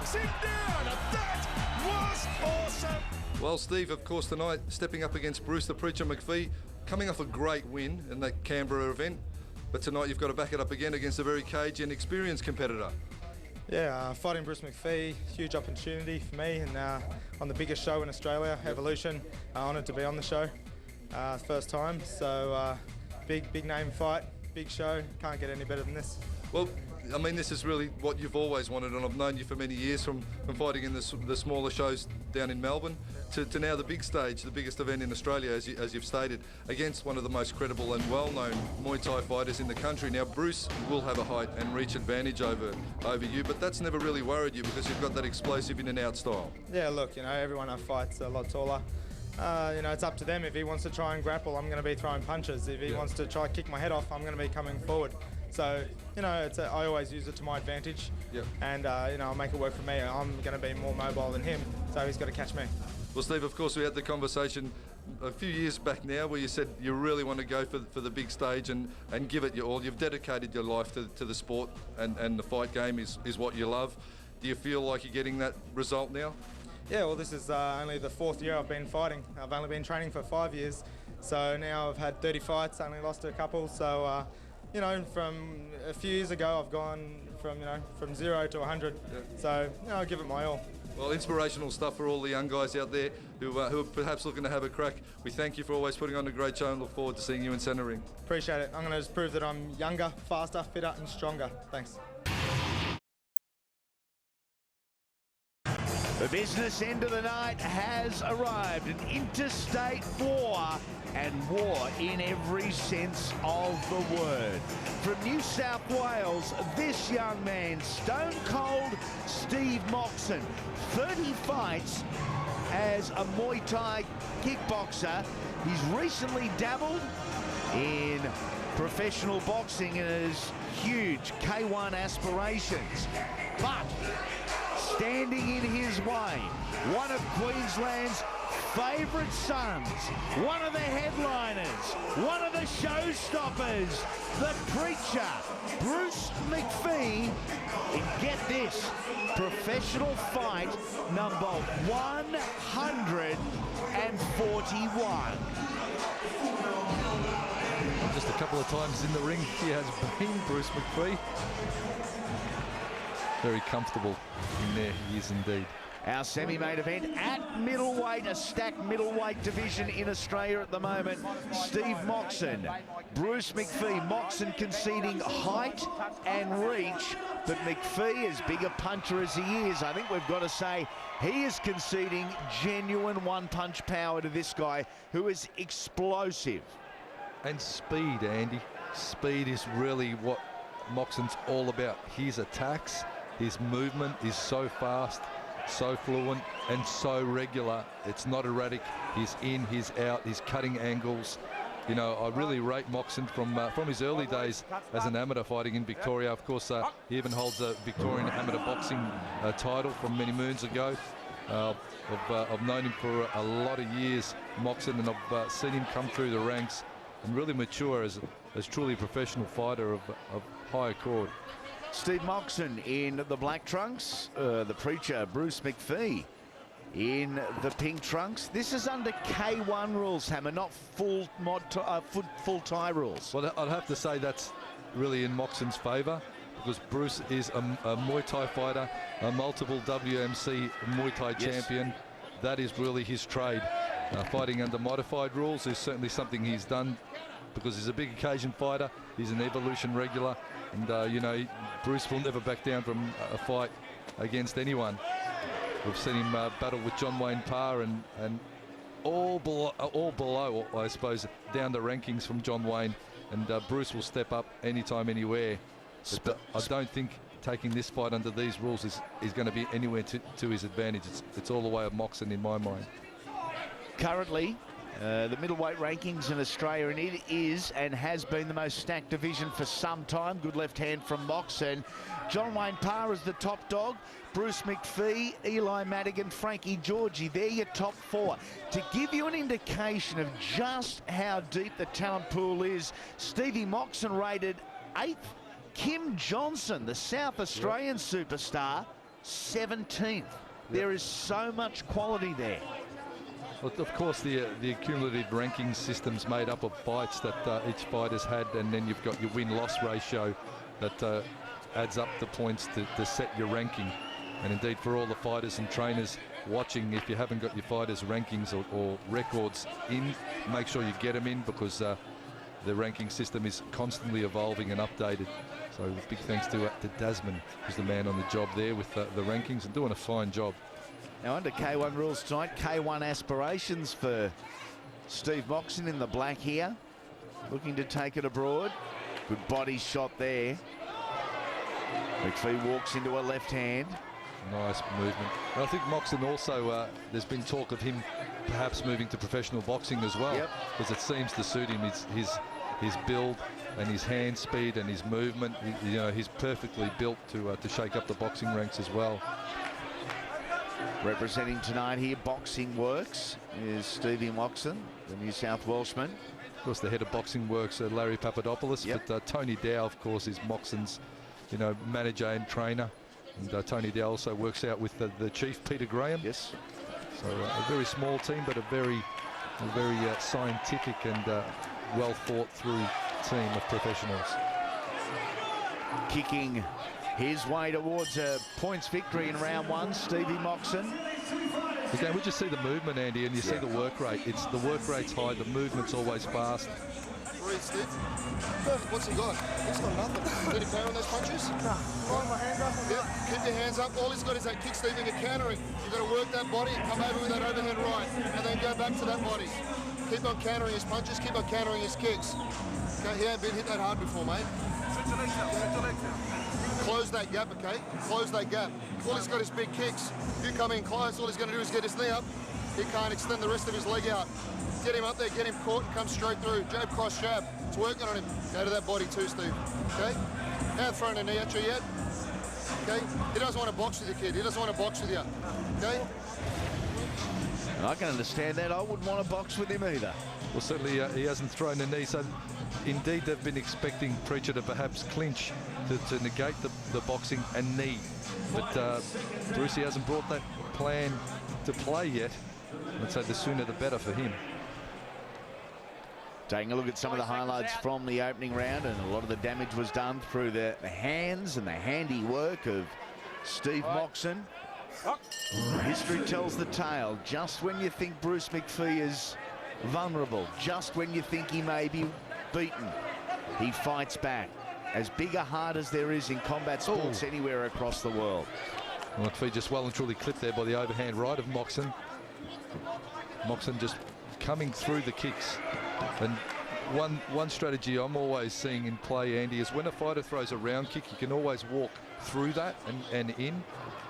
knocks him down. That was awesome. Well, Steve, of course, tonight stepping up against Bruce the Preacher Macfie, coming off a great win in that Canberra event, but tonight you've got to back it up again against a very cagey and experienced competitor. Yeah, fighting Bruce Macfie, huge opportunity for me, and on the biggest show in Australia, Evolution. Honoured to be on the show, first time. So big name fight, big show. Can't get any better than this. Well, I mean, this is really what you've always wanted, and I've known you for many years from fighting in the smaller shows down in Melbourne to now the big stage, the biggest event in Australia, as you've stated, against one of the most credible and well-known Muay Thai fighters in the country. Now, Bruce will have a height and reach advantage over you, but that's never really worried you because you've got that explosive in and out style. Yeah, look, everyone I fight's a lot taller. It's up to them. If he wants to try and grapple, I'm going to be throwing punches. If he wants to try and kick my head off, I'm going to be coming forward. So, I always use it to my advantage. Yep. And, I'll make it work for me. I'm going to be more mobile than him, so he's got to catch me. Well, Steve, of course, we had the conversation a few years back now where you said you really want to go for the big stage and give it your all. You've dedicated your life to the sport, and the fight game is what you love. Do you feel like you're getting that result now? Yeah, well, this is only the 4th year I've been fighting. I've only been training for 5 years, so now I've had 30 fights, only lost a couple. So, from a few years ago, I've gone from 0 to 100. Yeah. So, I'll give it my all. Well, inspirational stuff for all the young guys out there who are perhaps looking to have a crack. We thank you for always putting on a great show and look forward to seeing you in Centre Ring. Appreciate it. I'm going to just prove that I'm younger, faster, fitter and stronger. Thanks. The business end of the night has arrived. An interstate war, and war in every sense of the word. From New South Wales, this young man, Stone Cold Steve Moxon, 30 fights as a Muay Thai kickboxer. He's recently dabbled in professional boxing and has huge K1 aspirations. But standing in his way, one of Queensland's favourite sons, one of the headliners, one of the showstoppers, the Preacher, Bruce Macfie, in, get this, professional fight number 141. Just a couple of times in the ring he has been, Bruce Macfie. Very comfortable in there, he is indeed. Our semi-main event at middleweight, a stacked middleweight division in Australia at the moment. Steve Moxon, Bruce Macfie. Moxon conceding height and reach, but Macfie, as big a puncher as he is, I think we've got to say he is conceding genuine one-punch power to this guy who is explosive. And speed, Andy. Speed is really what Moxon's all about. His attacks, his movement is so fast, so fluent and so regular. It's not erratic. He's in, he's out, he's cutting angles. I really rate Moxon from his early days as an amateur fighting in Victoria. Of course, he even holds a Victorian amateur boxing title from many moons ago. I've known him for a lot of years, Moxon, and I've seen him come through the ranks and really mature as truly a professional fighter of high accord. Steve Moxon in the black trunks, the Preacher, Bruce Macfie, in the pink trunks. This is under K1 rules, Hammer, not full Thai rules. Well, I'd have to say that's really in Moxon's favour, because Bruce is a Muay Thai fighter, a multiple WMC Muay Thai champion. That is really his trade. Fighting under modified rules is certainly something he's done because he's a big occasion fighter. He's an Evolution regular, and Bruce will never back down from a fight against anyone. We've seen him battle with John Wayne Parr and all below, I suppose, down the rankings from John Wayne, and Bruce will step up anytime, anywhere. But I don't think taking this fight under these rules is going to be anywhere to his advantage. It's all the way of Moxon in my mind. Currently, the middleweight rankings in Australia, and it is and has been the most stacked division for some time. Good left hand from Moxon. John Wayne Parr is the top dog. Bruce Macfie, Eli Madigan, Frankie Georgie, they're your top four. To give you an indication of just how deep the talent pool is, Stevie Moxon rated 8th. Kim Johnson, the South Australian superstar, 17th. There is so much quality there. Well, of course, the accumulative ranking system's made up of fights that each fighter's had, and then you've got your win-loss ratio that adds up the points to set your ranking. And indeed, for all the fighters and trainers watching, if you haven't got your fighters' rankings or records in, make sure you get them in, because the ranking system is constantly evolving and updated. So big thanks to Dasman, who's the man on the job there with the rankings, and doing a fine job. Now under K1 rules tonight, K1 aspirations for Steve Moxon in the black here. Looking to take it abroad. Good body shot there. Macfie walks into a left hand. Nice movement. And I think Moxon also, there's been talk of him perhaps moving to professional boxing as well. Yep. Because it seems to suit him, his build and his hand speed and his movement. You know, he's perfectly built to shake up the boxing ranks as well. Representing tonight here, Boxing Works, is Stevie Moxon, the New South Welshman. Of course, the head of Boxing Works, Larry Papadopoulos. Yep. But Tony Dow, of course, is Moxon's, manager and trainer. And Tony Dow also works out with the chief, Peter Graham. Yes. So a very small team, but a very scientific and well thought through team of professionals. Kicking his way towards a points victory in round one, Stevie Moxon. Again, we just see the movement, Andy, and you see the work rate. The work rate's high, the movement's always fast. Steve. What's he got? He's got nothing. Did he power on those punches? No. Hold my hands up. Yeah, keep your hands up. All he's got is that kick, Steve, and you're countering. You've got to work that body and come over with that overhead right, and then go back to that body. Keep on countering his punches, keep on countering his kicks. Okay, he ain't been hit that hard before, mate. Close that gap, okay? Close that gap. All he's got is big kicks. If you come in close, all he's going to do is get his knee up. He can't extend the rest of his leg out. Get him up there, get him caught, and come straight through. Jab, cross, jab. It's working on him. Go to that body too, Steve. Okay? Now throwing a knee at you yet. Okay? He doesn't want to box with you, kid. He doesn't want to box with you. Okay? And I can understand that. I wouldn't want to box with him either. Well, certainly he hasn't thrown a knee, so indeed they've been expecting Preacher to perhaps clinch to negate the boxing and knee. But Brucey hasn't brought that plan to play yet. Let's say the sooner the better for him. Taking a look at some of the highlights from the opening round, and a lot of the damage was done through the hands and the handy work of Steve Moxon. History tells the tale. Just when you think Bruce Macfie is vulnerable, just when you think he may be beaten, he fights back. As big a heart as there is in combat sports anywhere across the world. Macfie just well and truly clipped there by the overhand right of Moxon. Moxon just coming through the kicks. And one strategy I'm always seeing in play, Andy, is when a fighter throws a round kick, you can always walk through that and in,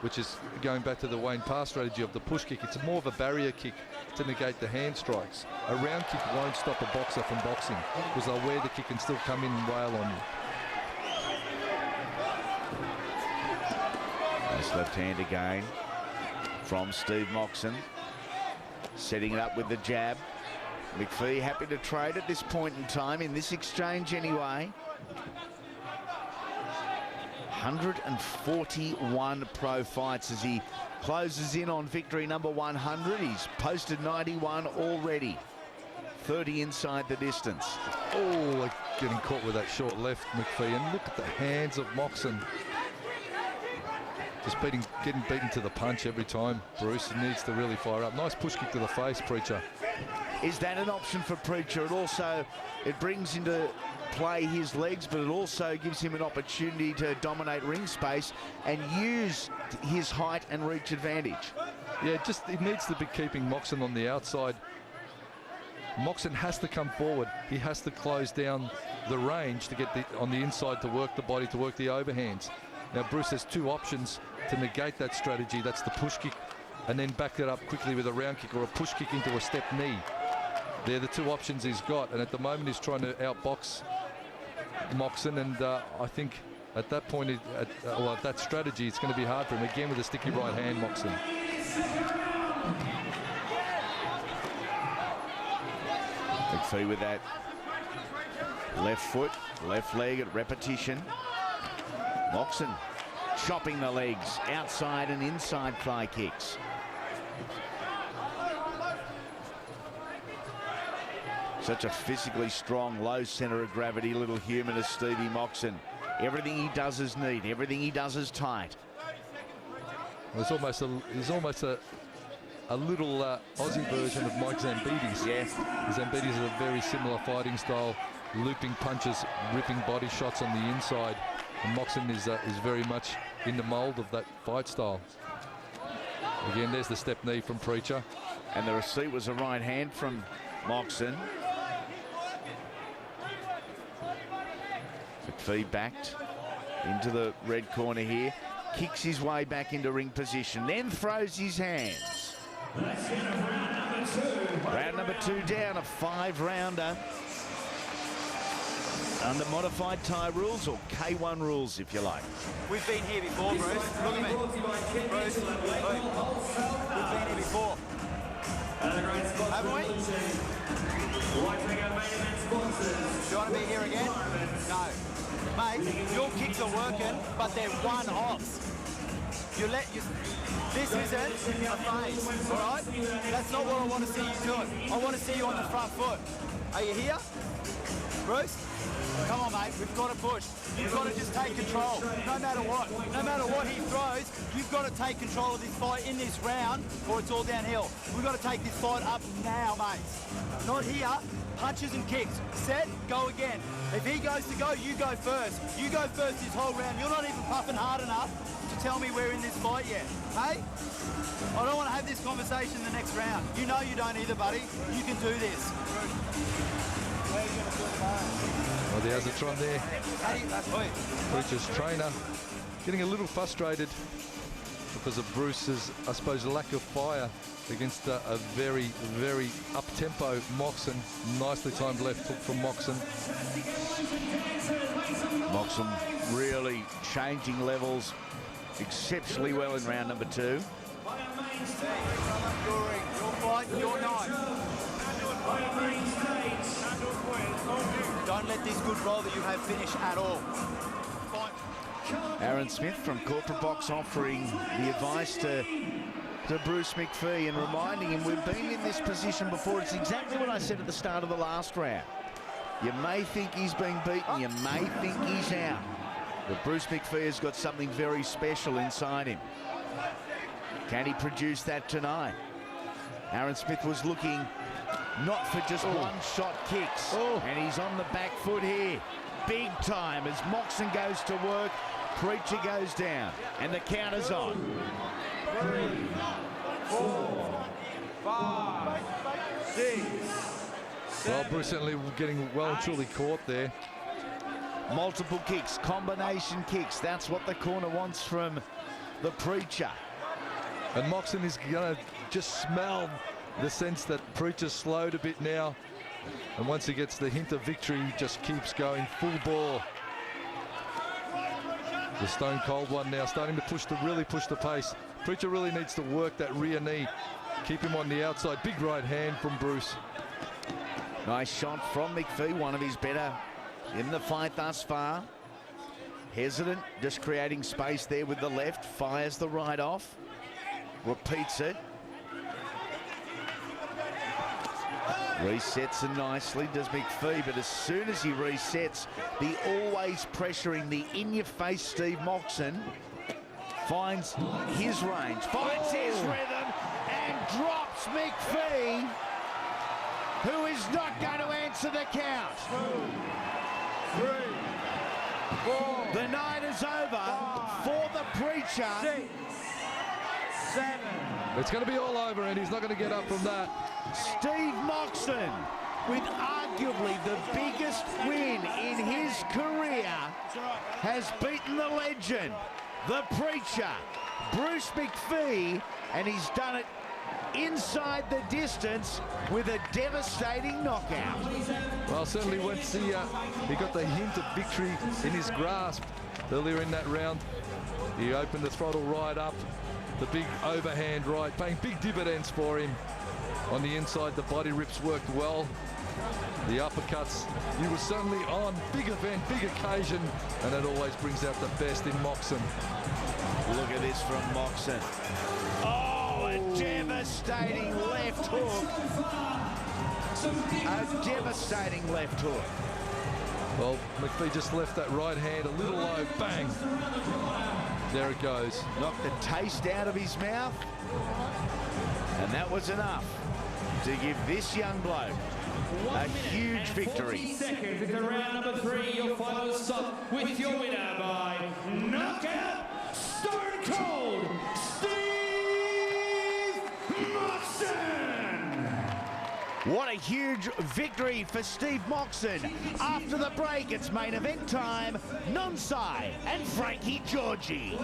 which is going back to the Wayne Parr strategy of the push kick. It's more of a barrier kick to negate the hand strikes. A round kick won't stop a boxer from boxing, because they'll wear the kick and still come in and wail on you. Nice left hand again from Steve Moxon. Setting it up with the jab. Macfie happy to trade at this point in time, in this exchange anyway. 141 pro fights as he closes in on victory number 100. He's posted 91 already. 30 inside the distance. Oh, getting caught with that short left, Macfie. And look at the hands of Moxon. Just getting beaten to the punch every time. Bruce needs to really fire up. Nice push kick to the face, Preacher. Is that an option for Preacher? It brings into play his legs, but it also gives him an opportunity to dominate ring space and use his height and reach advantage. Yeah, it needs to be keeping Moxon on the outside. Moxon has to come forward. He has to close down the range to get on the inside to work the body, to work the overhands. Now, Bruce has two options to negate that strategy. That's the push kick and then back it up quickly with a round kick or a push kick into a step knee. They're the two options he's got, and at the moment he's trying to outbox Moxon, and I think at that point, at that strategy, it's going to be hard for him. Again with a sticky right hand, Moxon. Macfie with that left foot, left leg at repetition. Moxon chopping the legs, outside and inside thigh kicks. Such a physically strong, low centre of gravity little human as Stevie Moxon. Everything he does is neat, everything he does is tight. He's almost a little Aussie version of Mike Zambides. Yes. Zambides is a very similar fighting style, looping punches, ripping body shots on the inside. And Moxon is very much in the mould of that fight style. Again, there's the step knee from Preacher. And the receipt was a right hand from Moxon. McPhee backed into the red corner here. Kicks his way back into ring position, then throws his hands. Round number 2 down, a 5-rounder. Under modified Thai rules, or K1 rules, if you like. We've been here before, Bruce. Look at me. Bruce, look. We've been here before. Haven't we? Do you want to be here again? No. Mate, your kicks are working, but they're one-offs. This isn't a phase, all right? That's not what I want to see you doing. I want to see you on the front foot. Are you here? Bruce? Come on, mate, we've got to push. You've got to just take control, no matter what. No matter what he throws, you've got to take control of this fight in this round, or it's all downhill. We've got to take this fight up now, mate. Not here, punches and kicks. Set, go again. If he goes to go, you go first. You go first this whole round. You're not even puffing hard enough to tell me we're in this fight yet, hey? I don't want to have this conversation the next round. You know you don't either, buddy. You can do this. Well, there's a Tron there. Preacher's trainer getting a little frustrated because of Bruce's, I suppose, lack of fire against a very, very up-tempo Moxon. Nicely timed left hook from Moxon. Moxon really changing levels exceptionally well in round number 2. Your fight, your night. Don't let this good roll that you have finish at all. Aaron Smith from Corporate Box offering the advice to Bruce McPhee and reminding him we've been in this position before. It's exactly what I said at the start of the last round. You may think he's been beaten, you may think he's out, but Bruce McPhee has got something very special inside him. Can he produce that tonight? Aaron Smith was looking not for just one-shot kicks, and he's on the back foot here. Big time as Moxon goes to work, Preacher goes down, and the counter's on. 3, 4, 5, 6. Well, Bruce certainly getting well and truly caught there. Multiple kicks, combination kicks. That's what the corner wants from the Preacher. And Moxon is going to just smell the sense that Preacher's slowed a bit now. And once he gets the hint of victory, he just keeps going full bore. The stone cold one now starting to really push the pace. Preacher really needs to work that rear knee. Keep him on the outside. Big right hand from Bruce. Nice shot from McPhee, one of his better in the fight thus far. Hesitant, just creating space there with the left. Fires the right off. Repeats it. Resets it nicely, does McPhee, but as soon as he resets, the always pressuring, the in-your-face Steve Moxon finds his range, finds his rhythm, and drops McPhee, who is not going to answer the count. 2, 3, 4. The night is over for the Preacher. 6, 7. It's going to be all over, and he's not going to get up from that. Steve Moxon, with arguably the biggest win in his career, has beaten the legend, the Preacher, Bruce McPhee, and he's done it inside the distance with a devastating knockout. Well, certainly once he got the hint of victory in his grasp earlier in that round, he opened the throttle right up. The big overhand right, paying big dividends for him. On the inside, the body rips worked well. The uppercuts, he was certainly on. Big event, big occasion, and it always brings out the best in Moxon. Look at this from Moxon. Oh, a devastating left hook. A devastating left hook. Well, Macfie just left that right hand a little low. Bang! There it goes. Knocked the taste out of his mouth. And that was enough to give this young bloke a huge victory. 40 seconds into round number 3. Your final stop with your winner by knockout, Stone Cold Steve Moxon. What a huge victory for Steve Moxon. After the break, it's main event time. Nonsai and Frankie Georgie.